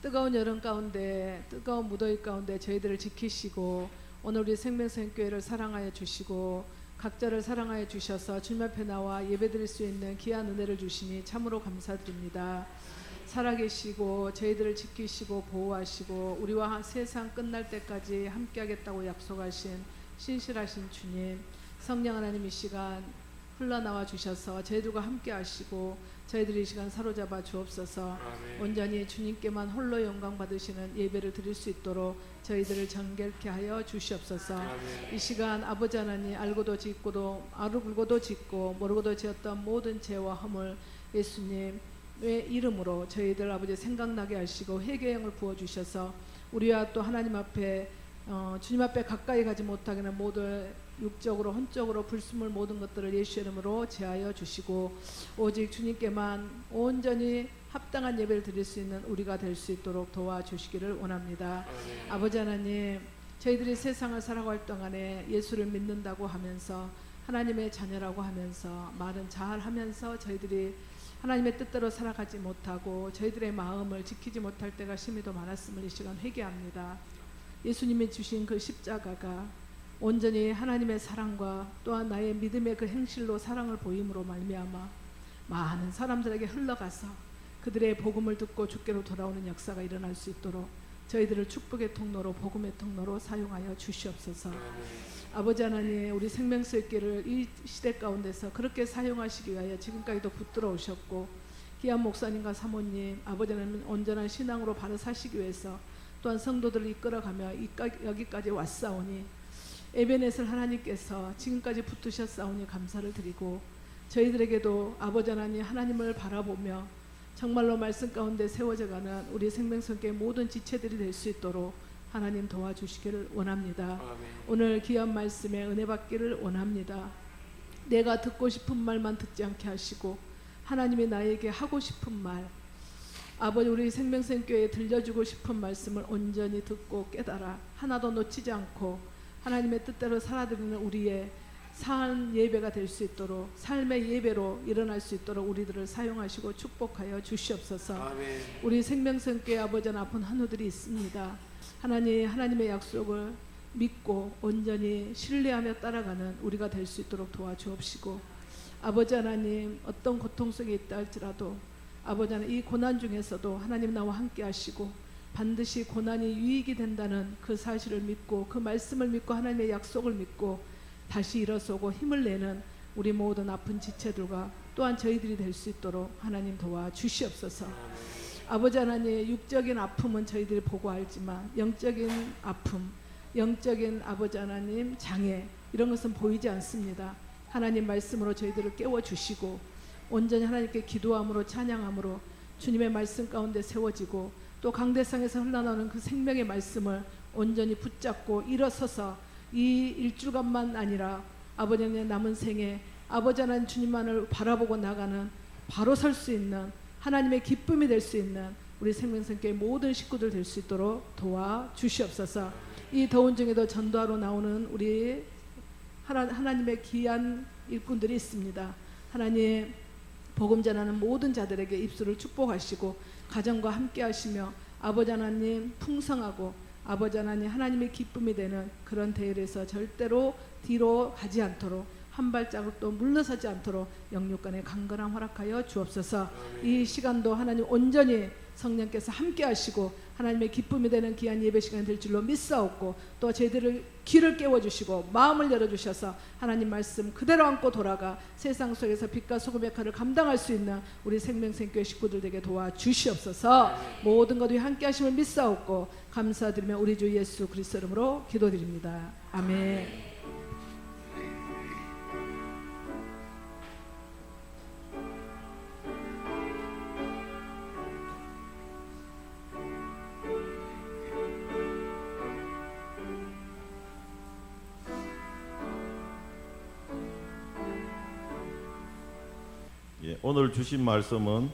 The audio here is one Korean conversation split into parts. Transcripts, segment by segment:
뜨거운 여름 가운데 뜨거운 무더위 가운데 저희들을 지키시고 오늘 우리 생명사역교회를 사랑하여 주시고 각자를 사랑하여 주셔서 주님 앞에 나와 예배드릴 수 있는 귀한 은혜를 주시니 참으로 감사드립니다. 살아계시고 저희들을 지키시고 보호하시고 우리와 세상 끝날 때까지 함께하겠다고 약속하신 신실하신 주님, 성령 하나님 이 시간 흘러나와 주셔서 저희들과 함께 하시고 저희들이 이 시간 사로잡아 주옵소서. 아멘. 온전히 주님께만 홀로 영광 받으시는 예배를 드릴 수 있도록 저희들을 정결케 하여 주시옵소서. 아멘. 이 시간 아버지 하나님, 알고도 알고도 짓고 모르고도 지었던 모든 죄와 허물 예수님의 이름으로 저희들 아버지 생각나게 하시고 회개의 영을 부어주셔서 우리와 또 하나님 앞에 주님 앞에 가까이 가지 못하게 하는 모든 육적으로 혼적으로 불순물 모든 것들을 예수 이름으로 제하여 주시고 오직 주님께만 온전히 합당한 예배를 드릴 수 있는 우리가 될 수 있도록 도와주시기를 원합니다. 아멘. 아버지 하나님, 저희들이 세상을 살아갈 동안에 예수를 믿는다고 하면서 하나님의 자녀라고 하면서 말은 잘하면서 저희들이 하나님의 뜻대로 살아가지 못하고 저희들의 마음을 지키지 못할 때가 심히도 많았음을 이 시간 회개합니다. 예수님이 주신 그 십자가가 온전히 하나님의 사랑과 또한 나의 믿음의 그 행실로 사랑을 보임으로 말미암아 많은 사람들에게 흘러가서 그들의 복음을 듣고 주께로 돌아오는 역사가 일어날 수 있도록 저희들을 축복의 통로로 복음의 통로로 사용하여 주시옵소서. 아버지 하나님, 우리 생명수업기를 이 시대 가운데서 그렇게 사용하시기 위하여 지금까지도 붙들어 오셨고 귀한 목사님과 사모님, 아버지 하나님 온전한 신앙으로 바로 사시기 위해서 또한 성도들을 이끌어가며 여기까지 왔사오니 에베넷을 하나님께서 지금까지 붙으셨사오니 감사를 드리고 저희들에게도 아버지 하나님 하나님을 바라보며 정말로 말씀 가운데 세워져가는 우리 생명성교의 모든 지체들이 될 수 있도록 하나님 도와주시기를 원합니다. 아멘. 오늘 귀한 말씀에 은혜 받기를 원합니다. 내가 듣고 싶은 말만 듣지 않게 하시고 하나님이 나에게 하고 싶은 말, 아버지 우리 생명생교회에 들려주고 싶은 말씀을 온전히 듣고 깨달아 하나도 놓치지 않고 하나님의 뜻대로 살아드리는 우리의 산 예배가 될 수 있도록 삶의 예배로 일어날 수 있도록 우리들을 사용하시고 축복하여 주시옵소서. 아멘. 우리 생명성교회 아버지 아픈 한우들이 있습니다. 하나님의 약속을 믿고 온전히 신뢰하며 따라가는 우리가 될 수 있도록 도와주옵시고 아버지 하나님 어떤 고통 속에 있다 할지라도 아버지 하나님 이 고난 중에서도 하나님 나와 함께 하시고 반드시 고난이 유익이 된다는 그 사실을 믿고 그 말씀을 믿고 하나님의 약속을 믿고 다시 일어서고 힘을 내는 우리 모든 아픈 지체들과 또한 저희들이 될 수 있도록 하나님 도와주시옵소서. 아버지 하나님 육적인 아픔은 저희들이 보고 알지만 영적인 아픔, 영적인 아버지 하나님 장애 이런 것은 보이지 않습니다. 하나님 말씀으로 저희들을 깨워주시고 온전히 하나님께 기도함으로 찬양함으로 주님의 말씀 가운데 세워지고 또 강대상에서 흘러나오는 그 생명의 말씀을 온전히 붙잡고 일어서서 이 일주간만 아니라 아버지 하나님의 남은 생에 아버지 하나님 주님만을 바라보고 나가는 바로 설 수 있는 하나님의 기쁨이 될 수 있는 우리 생명성교회 모든 식구들 될 수 있도록 도와주시옵소서. 이 더운 중에도 전도하러 나오는 우리 하나님의 귀한 일꾼들이 있습니다. 하나님 복음 전하는 모든 자들에게 입술을 축복하시고 가정과 함께 하시며 아버지 하나님 풍성하고 아버지 하나님 하나님의 기쁨이 되는 그런 대열에서 절대로 뒤로 가지 않도록 한 발자국도 물러서지 않도록 영육간에 강건함 허락하여 주옵소서. 이 시간도 하나님 온전히 성령께서 함께 하시고 하나님의 기쁨이 되는 귀한 예배 시간이 될 줄로 믿사옵고 또 저희들을 귀를 깨워주시고 마음을 열어주셔서 하나님 말씀 그대로 안고 돌아가 세상 속에서 빛과 소금의 역할을 감당할 수 있는 우리 생명생교회 식구들에게 도와주시옵소서. 모든 것들이 함께 하심을 믿사옵고 감사드리며 우리 주 예수 그리스도 이름으로 기도드립니다. 아멘. 오늘 주신 말씀은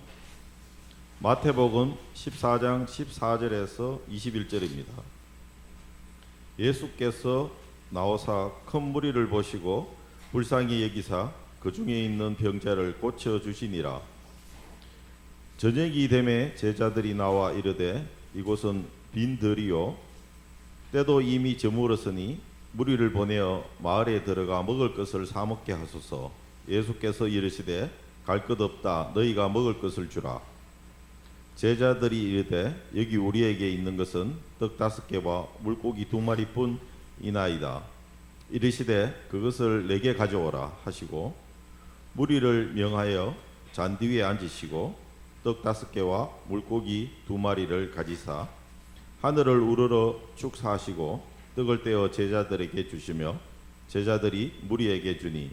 마태복음 14장 14절에서 21절입니다. 예수께서 나오사 큰 무리를 보시고 불쌍히 여기사 그 중에 있는 병자를 고쳐 주시니라. 저녁이 되매 제자들이 나와 이르되 이곳은 빈 들이요 때도 이미 저물었으니 무리를 보내어 마을에 들어가 먹을 것을 사 먹게 하소서. 예수께서 이르시되 갈 것 없다. 너희가 먹을 것을 주라. 제자들이 이르되 여기 우리에게 있는 것은 떡 5개와 물고기 2마리뿐이나이다. 이르시되 그것을 내게 가져오라 하시고 무리를 명하여 잔디 위에 앉으시고 떡 5개와 물고기 2마리를 가지사 하늘을 우러러 축사하시고 떡을 떼어 제자들에게 주시며 제자들이 무리에게 주니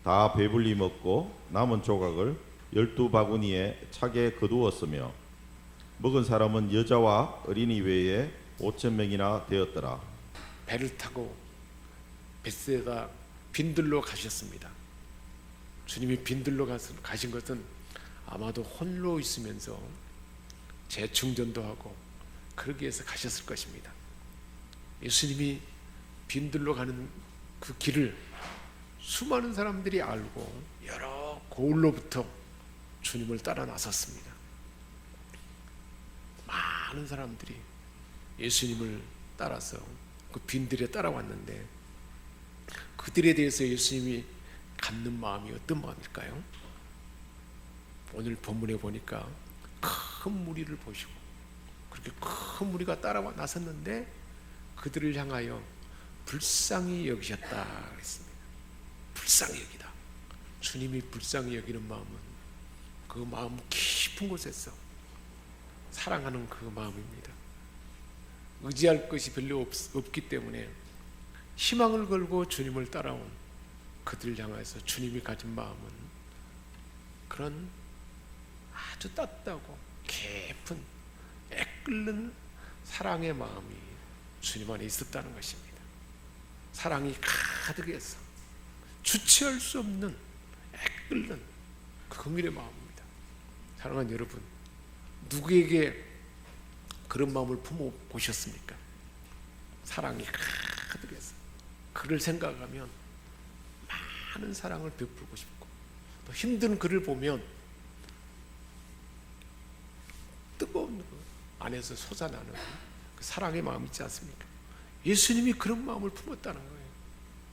다 배불리 먹고 남은 조각을 12바구니에 차게 거두었으며 먹은 사람은 여자와 어린이 외에 5,000명이나 되었더라. 배를 타고 벳세다 빈들로 가셨습니다. 주님이 빈들로 가신 것은 아마도 홀로 있으면서 재충전도 하고 그러기 위해서 가셨을 것입니다. 예수님이 빈들로 가는 그 길을 수많은 사람들이 알고 여러 고을로부터 주님을 따라 나섰습니다. 많은 사람들이 예수님을 따라서 그 빈들에 따라왔는데 그들에 대해서 예수님이 갖는 마음이 어떤 마음일까요? 오늘 본문에 보니까 큰 무리를 보시고 그렇게 큰 무리가 따라와 나섰는데 그들을 향하여 불쌍히 여기셨다 그랬습니다. 불쌍히 여기다. 주님이 불쌍히 여기는 마음은 그 마음 깊은 곳에서 사랑하는 그 마음입니다. 의지할 것이 별로 없기 때문에 희망을 걸고 주님을 따라온 그들을 향해서 주님이 가진 마음은 그런 아주 따뜻하고 깊은 애끓는 사랑의 마음이 주님 안에 있었다는 것입니다. 사랑이 가득해서 주체할 수 없는 애끓는 긍휼의 마음입니다. 사랑하는 여러분, 누구에게 그런 마음을 품어 보셨습니까? 사랑이 가득해서 그를 생각하면 많은 사랑을 베풀고 싶고 또 힘든 그를 보면 뜨거운 그 안에서 솟아나는 그 사랑의 마음 있지 않습니까? 예수님이 그런 마음을 품었다는 거예요.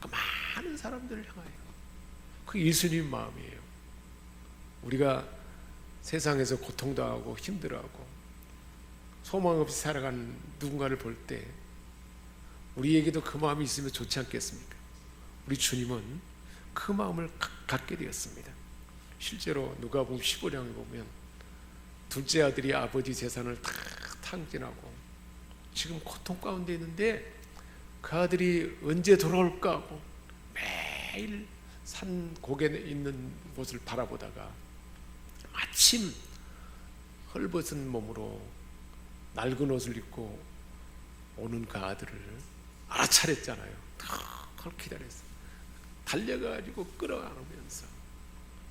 그 많은 사람들을 향하여 그 예수님 마음이에요. 우리가 세상에서 고통당하고 힘들어하고 소망 없이 살아가는 누군가를 볼 때 우리에게도 그 마음이 있으면 좋지 않겠습니까? 우리 주님은 그 마음을 갖게 되었습니다. 실제로 누가복음 15장에 보면 둘째 아들이 아버지 재산을 다 탕진하고 지금 고통 가운데 있는데 그 아들이 언제 돌아올까 하고 매일 산 고개 있는 곳을 바라보다가 마침 헐벗은 몸으로 낡은 옷을 입고 오는 그 아들을 알아차렸잖아요. 덜 기다렸어요. 달려가지고 끌어안으면서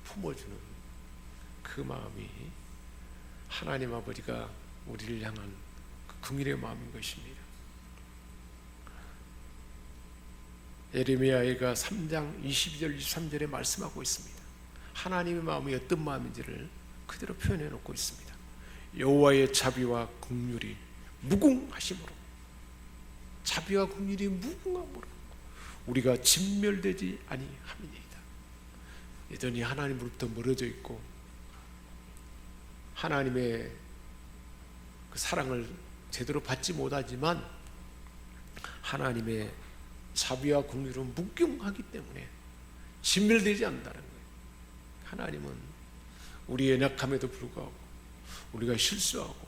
품어주는 그 마음이 하나님 아버지가 우리를 향한 그 긍휼의 마음인 것입니다. 예레미야가 3장 22절 23절에 말씀하고 있습니다. 하나님의 마음이 어떤 마음인지를 그대로 표현해 놓고 있습니다. 여호와의 자비와 긍휼이 무궁하심으로, 자비와 긍휼이 무궁함으로 우리가 진멸되지 아니함이니이다. 여전히 하나님으로부터 멀어져 있고 하나님의 그 사랑을 제대로 받지 못하지만 하나님의 자비와 긍휼은 무궁하기 때문에 진멸되지 않는다는 거예요. 하나님은 우리의 연약함에도 불구하고 우리가 실수하고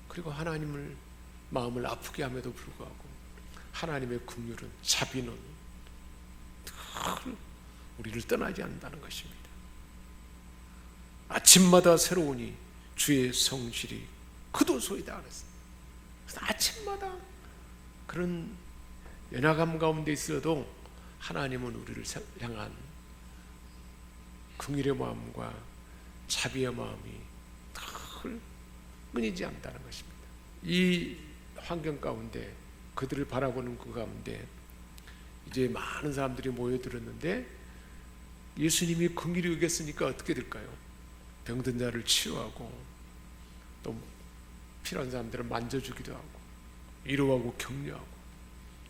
그리고 하나님을 마음을 아프게 함에도 불구하고 하나님의 긍휼은 자비는 늘 우리를 떠나지 않는다는 것입니다. 아침마다 새로우니 주의 성실이 그도소이다 그랬어요. 그래서 아침마다 그런 연약함 가운데 있어도 하나님은 우리를 향한 긍휼의 마음과 자비의 마음이 늘 끊이지 않는다는 것입니다. 이 환경 가운데 그들을 바라보는 그 가운데 이제 많은 사람들이 모여들었는데 예수님이 긍휼히 여겼으니까 어떻게 될까요? 병든 자를 치유하고 또 필요한 사람들을 만져주기도 하고 위로하고 격려하고.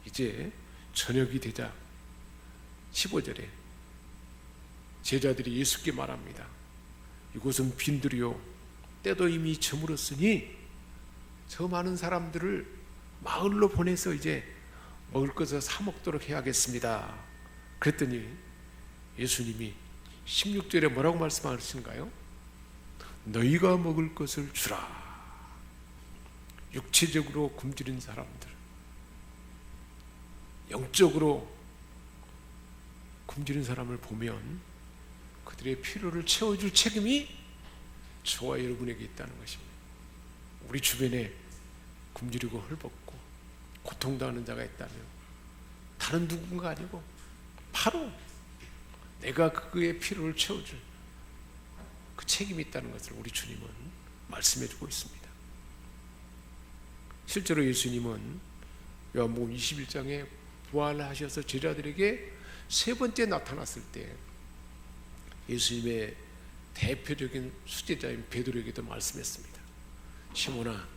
이제 저녁이 되자 15절에 제자들이 예수께 말합니다. 이곳은 빈들이요 때도 이미 저물었으니 저 많은 사람들을 마을로 보내서 이제 먹을 것을 사 먹도록 해야겠습니다. 그랬더니 예수님이 16절에 뭐라고 말씀하시는가요? 너희가 먹을 것을 주라. 육체적으로 굶주린 사람들, 영적으로 굶주린 사람을 보면 그들의 필요를 채워줄 책임이 저와 여러분에게 있다는 것입니다. 우리 주변에 굶주리고 헐벗고 고통당하는 자가 있다면 다른 누군가 아니고 바로 내가 그의 필요를 채워줄 그 책임이 있다는 것을 우리 주님은 말씀해 주고 있습니다. 실제로 예수님은 요한복음 21장에 부활하셔서 제자들에게 세 번째 나타났을 때 예수님의 대표적인 수제자인 베드로에게도 말씀했습니다. 시몬아,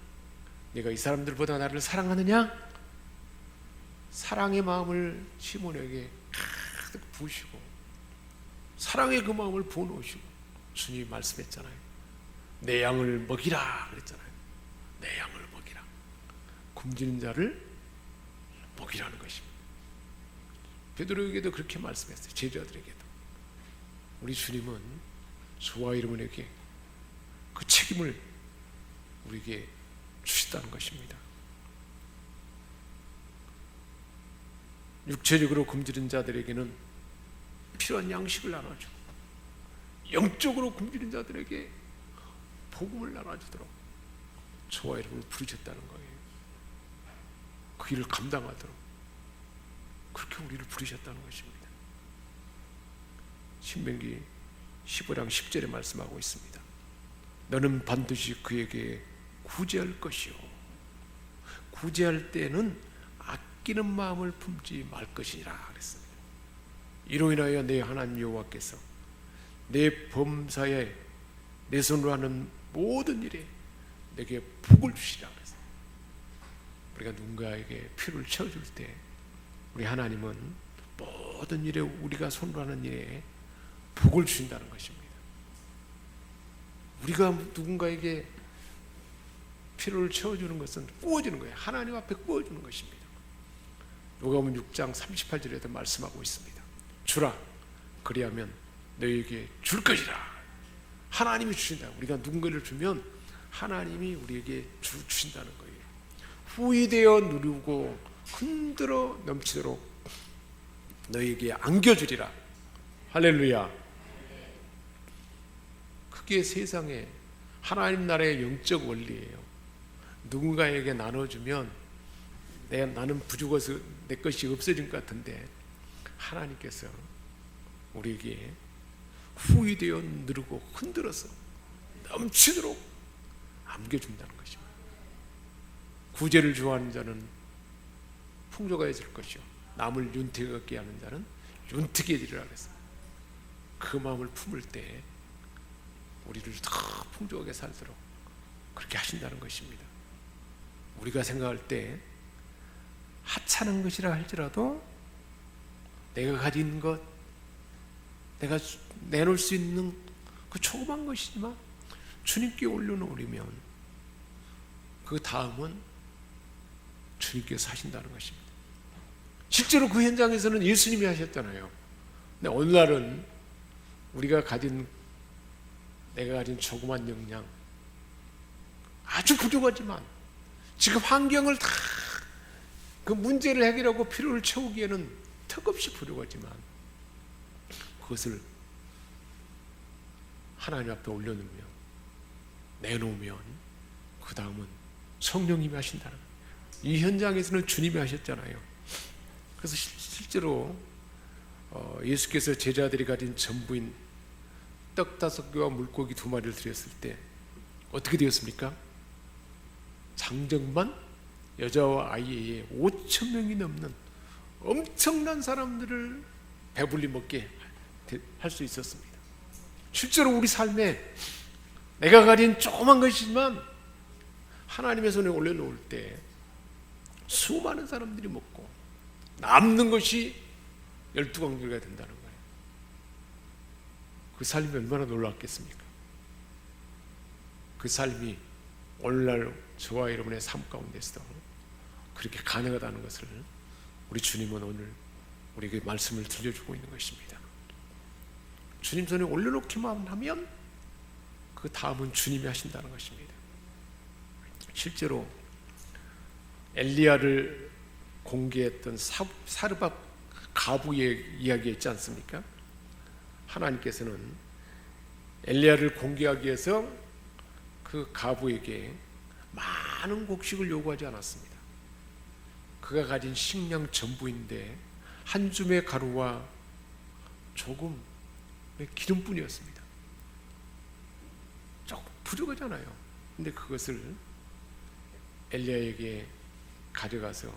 네가 이 사람들보다 나를 사랑하느냐? 사랑의 마음을 시몬에게 가득 부으시고 사랑의 그 마음을 부어놓으시고 주님이 말씀했잖아요. 내 양을 먹이라 그랬잖아요. 내 양을 먹이라. 굶주린 자를 먹이라는 것입니다. 베드로에게도 그렇게 말씀했어요. 제자들에게도. 우리 주님은 저와 여러분에게 그 책임을 우리에게 주시다는 것입니다. 육체적으로 굶주린 자들에게는 필요한 양식을 나눠주고 영적으로 굶주린 자들에게 복음을 나눠주도록 저와 여러분을 부르셨다는 거예요. 그 일을 감당하도록 그렇게 우리를 부르셨다는 것입니다. 신명기 15장 10절에 말씀하고 있습니다. 너는 반드시 그에게 구제할 것이요 구제할 때는 아끼는 마음을 품지 말 것이니라 그랬습니다. 이로 인하여 내 하나님 여호와께서 내 범사에 내 손으로 하는 모든 일에 내게 복을 주시라 그랬어요. 우리가 누군가에게 필요를 채워줄 때 우리 하나님은 모든 일에 우리가 손으로 하는 일에 복을 주신다는 것입니다. 우리가 누군가에게 필요를 채워주는 것은 구워주는 거예요. 하나님 앞에 구워주는 것입니다. 누가복음 6장 38절에도 말씀하고 있습니다. 주라 그리하면 너희에게 줄 것이라. 하나님이 주신다. 우리가 누군가를 주면 하나님이 우리에게 주신다는 거예요. 후이되어 누르고 흔들어 넘치도록 너희에게 안겨주리라. 할렐루야. 그게 세상에 하나님 나라의 영적 원리예요. 누군가에게 나눠주면 나는 부족해서 내 것이 없어진 것 같은데 하나님께서 우리에게 후이되어 누르고 흔들어서 넘치도록 안겨준다는 것입니다. 구제를 좋아하는 자는 풍족해질 것이요 남을 윤택하게 하는 자는 윤택해지리라 그랬어요. 그 마음을 품을 때 우리를 더 풍족하게 살도록 그렇게 하신다는 것입니다. 우리가 생각할 때 하찮은 것이라 할지라도 내가 가진 것, 내가 내놓을 수 있는 그 조그만 것이지만 주님께 올려놓으면 그 다음은 주님께서 하신다는 것입니다. 실제로 그 현장에서는 예수님이 하셨잖아요. 근데 어느 날은 내가 가진 조그만 역량 아주 부족하지만 지금 환경을 다 그 문제를 해결하고 필요를 채우기에는 턱없이 부족하지만 그것을 하나님 앞에 올려놓으면 내놓으면 그 다음은 성령님이 하신다는 거예요. 이 현장에서는 주님이 하셨잖아요. 그래서 실제로 예수께서 제자들이 가진 전부인 떡 5개와 물고기 2마리를 드렸을 때 어떻게 되었습니까? 장정만 여자와 아이에 5,000명이 넘는 엄청난 사람들을 배불리 먹게 할 수 있었습니다. 실제로 우리 삶에 내가 가진 조그만 것이지만 하나님의 손에 올려놓을 때 수많은 사람들이 먹고 남는 것이 12광주리가 된다는 거예요. 그 삶이 얼마나 놀랍겠습니까? 그 삶이 오늘날 저와 여러분의 삶 가운데서도 그렇게 가능하다는 것을 우리 주님은 오늘 우리에게 말씀을 들려주고 있는 것입니다. 주님 손에 올려놓기만 하면 그 다음은 주님이 하신다는 것입니다. 실제로 엘리야를 공개했던 사르밧 가부의 이야기 있지 않습니까? 하나님께서는 엘리야를 공개하기 위해서 그 가부에게 많은 곡식을 요구하지 않았습니다. 그가 가진 식량 전부인데 한 줌의 가루와 조금의 기름뿐이었습니다. 조금 부족하잖아요. 근데 그것을 엘리야에게 가져가서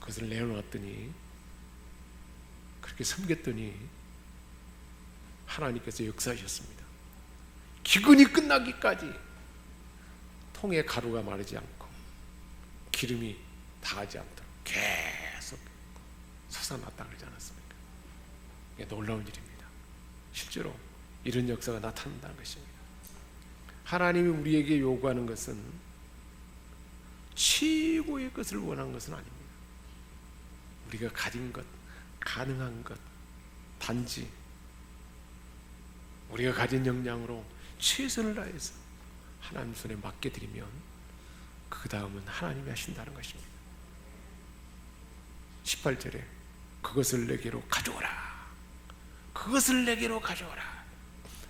그것을 내어놨더니, 그렇게 섬겼더니 하나님께서 역사하셨습니다. 기근이 끝나기까지 통에 가루가 마르지 않고 기름이 닿지 않도록 계속 솟아났다 그러지 않았습니까? 이게 놀라운 일입니다. 실제로 이런 역사가 나타난다는 것입니다. 하나님이 우리에게 요구하는 것은 최고의 것을 원하는 것은 아닙니다. 우리가 가진 것, 가능한 것, 단지 우리가 가진 역량으로 최선을 다해서 하나님 손에 맡겨드리면 그 다음은 하나님이 하신다는 것입니다. 18절에 그것을 내게로 가져오라, 그것을 내게로 가져오라,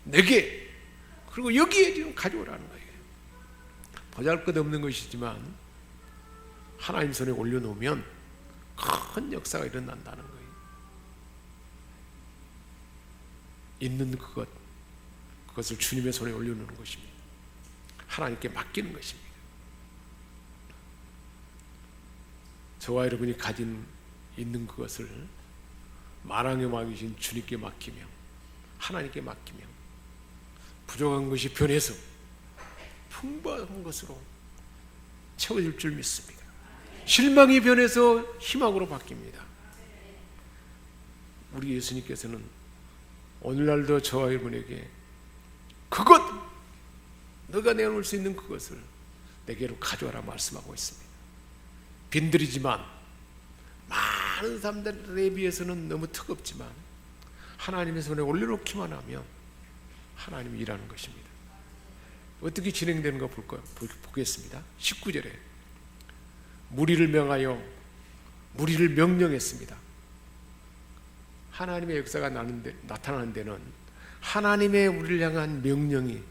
내게, 그리고 여기에 지금 가져오라는 거예요. 보잘것없는 것이지만 하나님 손에 올려놓으면 큰 역사가 일어난다는 거예요. 있는 그것을 주님의 손에 올려놓는 것입니다. 하나님께 맡기는 것입니다. 저와 여러분이 가진 있는 그것을 만왕의 마귀신 주님께 맡기며 하나님께 맡기며 부족한 것이 변해서 풍부한 것으로 채워질 줄 믿습니다. 실망이 변해서 희망으로 바뀝니다. 우리 예수님께서는 오늘날도 저와 여러분에게 그것, 너가 내어놓을 수 있는 그것을 내게로 가져와라 말씀하고 있습니다. 빈들이지만 많은 사람들에 비해서는 너무 뜨겁지만 하나님의 손에 올려놓기만 하면 하나님이 일하는 것입니다. 어떻게 진행되는가 보겠습니다. 19절에 무리를 명하여 무리를 명령했습니다. 하나님의 역사가 나타나는 데는 하나님의 우리를 향한 명령이,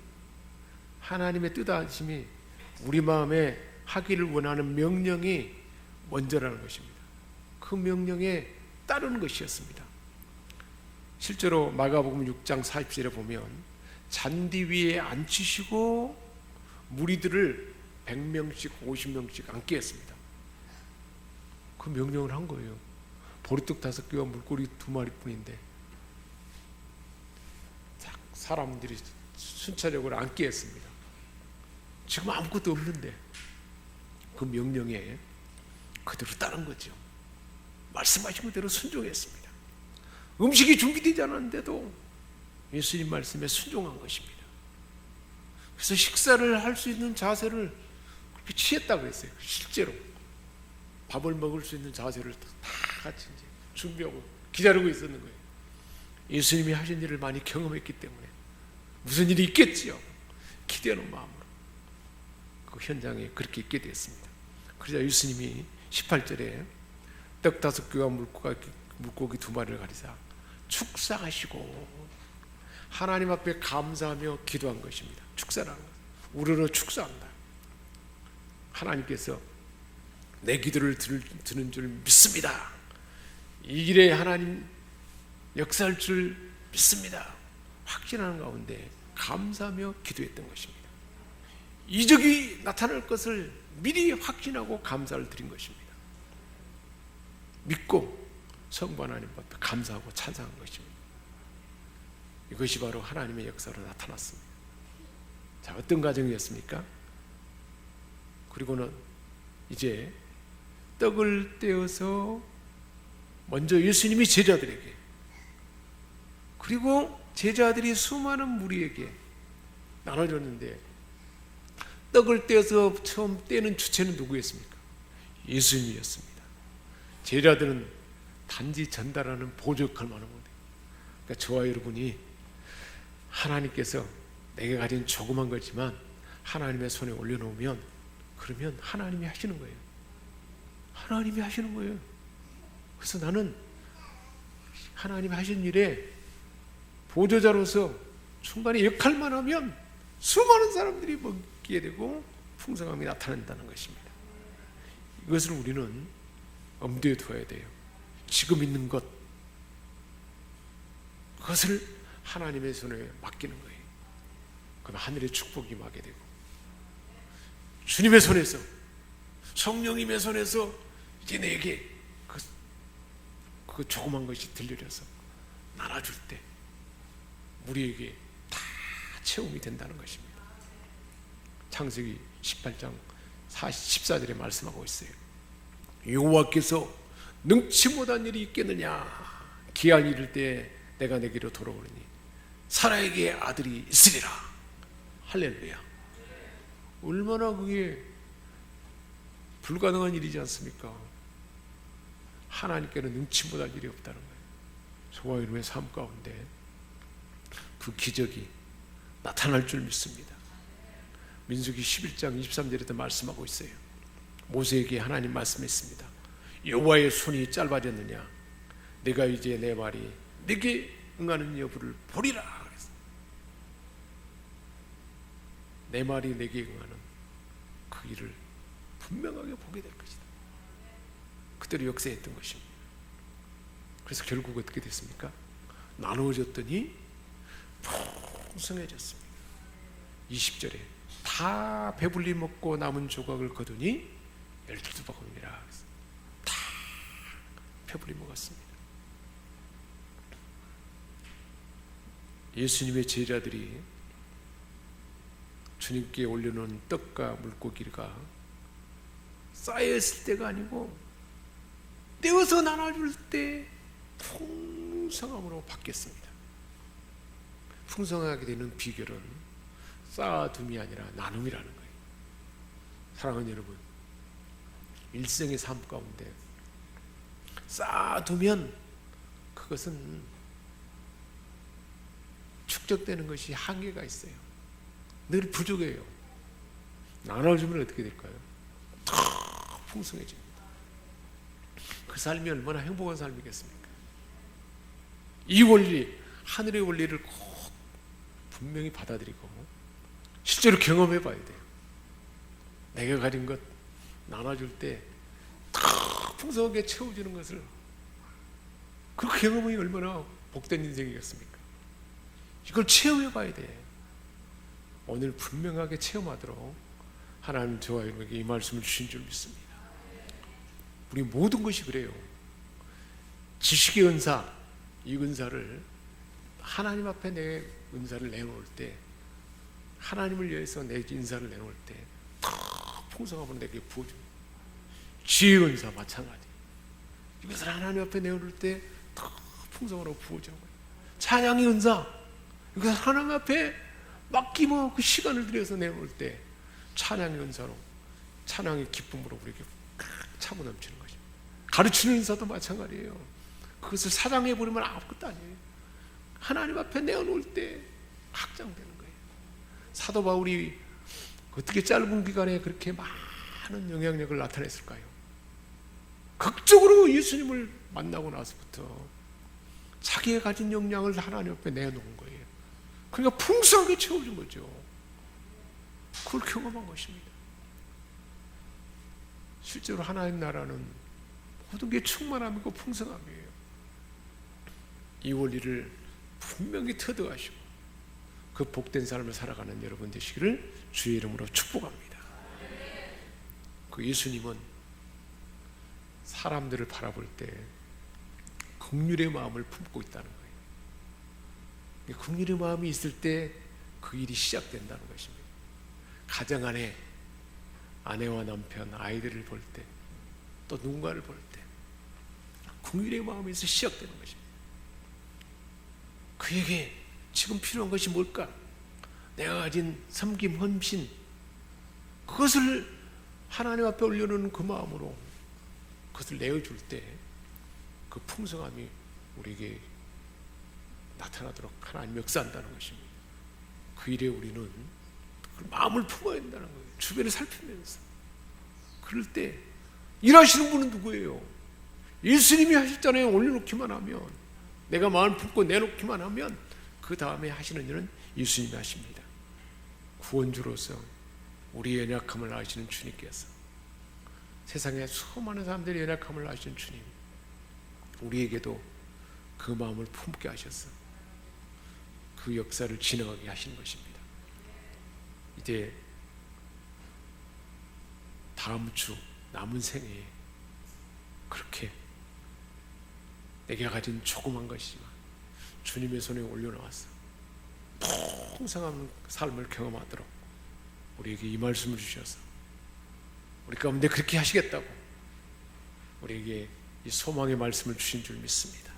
하나님의 뜻하심이 우리 마음에 하기를 원하는 명령이 먼저라는 것입니다. 그 명령에 따르는 것이었습니다. 실제로 마가복음 6장 40절에 보면 잔디 위에 앉히시고 무리들을 100명씩 50명씩 앉게 했습니다. 그 명령을 한 거예요. 보리떡 5개와 물고기 2마리뿐인데 사람들이 순차적으로 앉게 했습니다. 지금 아무것도 없는데 그 명령에 그대로 따른 거죠. 말씀하신 그대로 순종했습니다. 음식이 준비되지 않았는데도 예수님 말씀에 순종한 것입니다. 그래서 식사를 할 수 있는 자세를 그렇게 취했다고 했어요. 실제로 밥을 먹을 수 있는 자세를 다 같이 이제 준비하고 기다리고 있었는 거예요. 예수님이 하신 일을 많이 경험했기 때문에 무슨 일이 있겠지요. 기대하는 마음으로 그 현장에 그렇게 있게 됐습니다. 그러자 예수님이 18절에 떡 5개와 물고기 2마리를 가리사 축사하시고 하나님 앞에 감사하며 기도한 것입니다. 축사라는 것, 우러러 축사한다. 하나님께서 내 기도를 듣는 줄 믿습니다. 이 길에 하나님 역사할 줄 믿습니다. 확신하는 가운데 감사하며 기도했던 것입니다. 이적이 나타날 것을 미리 확신하고 감사를 드린 것입니다. 믿고 성부 하나님 앞에 감사하고 찬양한 것입니다. 이것이 바로 하나님의 역사로 나타났습니다. 자, 어떤 과정이었습니까? 그리고는 이제 떡을 떼어서 먼저 예수님이 제자들에게, 그리고 제자들이 수많은 무리에게 나눠줬는데, 떡을 떼어서 처음 떼는 주체는 누구였습니까? 예수님이었습니다. 제자들은 단지 전달하는 보조 역할만 하면 돼요. 그러니까 저와 여러분이 하나님께서 내가 가진 조그만 거지만 하나님의 손에 올려놓으면, 그러면 하나님이 하시는 거예요. 하나님이 하시는 거예요. 그래서 나는 하나님이 하신 일에 보조자로서 중간에 역할만 하면 수많은 사람들이 먹게 되고 풍성함이 나타난다는 것입니다. 이것을 우리는 엄두에 둬야 돼요. 지금 있는 것, 그것을 하나님의 손에 맡기는 거예요. 그럼 하늘의 축복이 임하게 되고, 주님의 손에서, 성령님의 손에서 이제 내게 그 조그만 것이 들려져서 나눠줄 때 우리에게 다 체험이 된다는 것입니다. 창세기 18장 14절에 말씀하고 있어요. 여호와께서 능치 못한 일이 있겠느냐, 기한이 이를 때 내가 내게로 돌아오리니 사라에게 아들이 있으리라. 할렐루야. 얼마나 그게 불가능한 일이지 않습니까? 하나님께는 능치 못할 일이 없다는 거예요. 저와 여러분의 삶 가운데 그 기적이 나타날 줄 믿습니다. 민수기 11장 23절에도 말씀하고 있어요. 모세에게 하나님 말씀했습니다. 여호와의 손이 짧아졌느냐, 내가 이제 내 말이 내게 응하는 여부를 보리라. 그랬어요. 내 말이 내게 응하는 그 일을 분명하게 보게 될 것이다. 그대로 역사했던 것입니다. 그래서 결국 어떻게 됐습니까? 나누어졌더니 풍성해졌습니다. 20절에 다 배불리 먹고 남은 조각을 거두니 12바구니라. 다 배불리 먹었습니다. 예수님의 제자들이 주님께 올려놓은 떡과 물고기가 쌓여있을 때가 아니고 떼어서 나눠줄 때 풍성함으로 바뀌었습니다. 풍성하게 되는 비결은 쌓아둠이 아니라 나눔이라는 거예요. 사랑하는 여러분, 일생의 삶 가운데 쌓아두면 그것은 축적되는 것이 한계가 있어요. 늘 부족해요. 나눠주면 어떻게 될까요? 더 풍성해집니다. 그 삶이 얼마나 행복한 삶이겠습니까? 이 원리, 하늘의 원리를 꼭 분명히 받아들이고 실제로 경험해 봐야 돼요. 내가 가진 것 나눠줄 때 더 풍성하게 채워주는 것을, 그 경험이 얼마나 복된 인생이겠습니까? 이걸 체험해 봐야 돼. 오늘 분명하게 체험하도록 하나님 저와 여러분에게 이 말씀을 주신 줄 믿습니다. 우리 모든 것이 그래요. 지식의 은사, 이 은사를 하나님 앞에 내 은사를 내놓을 때, 하나님을 위해서 내 인사를 내놓을 때 더 풍성함으로 내게 부어줍니다. 지혜의 은사 마찬가지. 이것을 하나님 앞에 내놓을 때 더 풍성으로 부어줘요. 찬양의 은사, 이것을 하나님 앞에 맡기며 그 시간을 들여서 내놓을 때 찬양의 은사로, 찬양의 기쁨으로 우리에게 차고 넘치는 것입니다. 가르치는 은사도 마찬가지예요. 그것을 사장해버리면 아무것도 아니에요. 하나님 앞에 내어놓을 때 확장되는 거예요. 사도 바울이 어떻게 짧은 기간에 그렇게 많은 영향력을 나타냈을까요? 극적으로 예수님을 만나고 나서부터 자기가 가진 역량을 하나님 앞에 내놓은 거예요. 그러니까 풍성하게 채워준 거죠. 그걸 경험한 것입니다. 실제로 하나님 나라는 모든 게 충만함이고 풍성함이에요. 이 원리를 분명히 터득하시고 그 복된 삶을 살아가는 여러분 되시기를 주의 이름으로 축복합니다. 그 예수님은 사람들을 바라볼 때 긍휼의 마음을 품고 있다는 거예요. 긍휼의 마음이 있을 때 그 일이 시작된다는 것입니다. 가정 안에 아내와 남편, 아이들을 볼 때, 또 누군가를 볼 때 긍휼의 마음에서 시작되는 것입니다. 그에게 지금 필요한 것이 뭘까? 내가 가진 섬김, 헌신, 그것을 하나님 앞에 올려놓는 그 마음으로 그것을 내어줄 때 그 풍성함이 우리에게 나타나도록 하나님이 역사한다는 것입니다. 그 일에 우리는 그 마음을 품어야 된다는 거예요. 주변을 살피면서. 그럴 때 일하시는 분은 누구예요? 예수님이 하셨잖아요. 올려놓기만 하면, 내가 마음을 품고 내놓기만 하면 그 다음에 하시는 일은 예수님이 하십니다. 구원주로서 우리의 연약함을 아시는 주님께서, 세상에 수많은 사람들의 연약함을 아시는 주님, 우리에게도 그 마음을 품게 하셔서 그 역사를 진행하게 하시는 것입니다. 이제 다음 주 남은 생에 그렇게 내가 가진 조그만 것이지만 주님의 손에 올려놓아서 풍성한 삶을 경험하도록 우리에게 이 말씀을 주셔서 우리 가운데 그렇게 하시겠다고 우리에게 이 소망의 말씀을 주신 줄 믿습니다.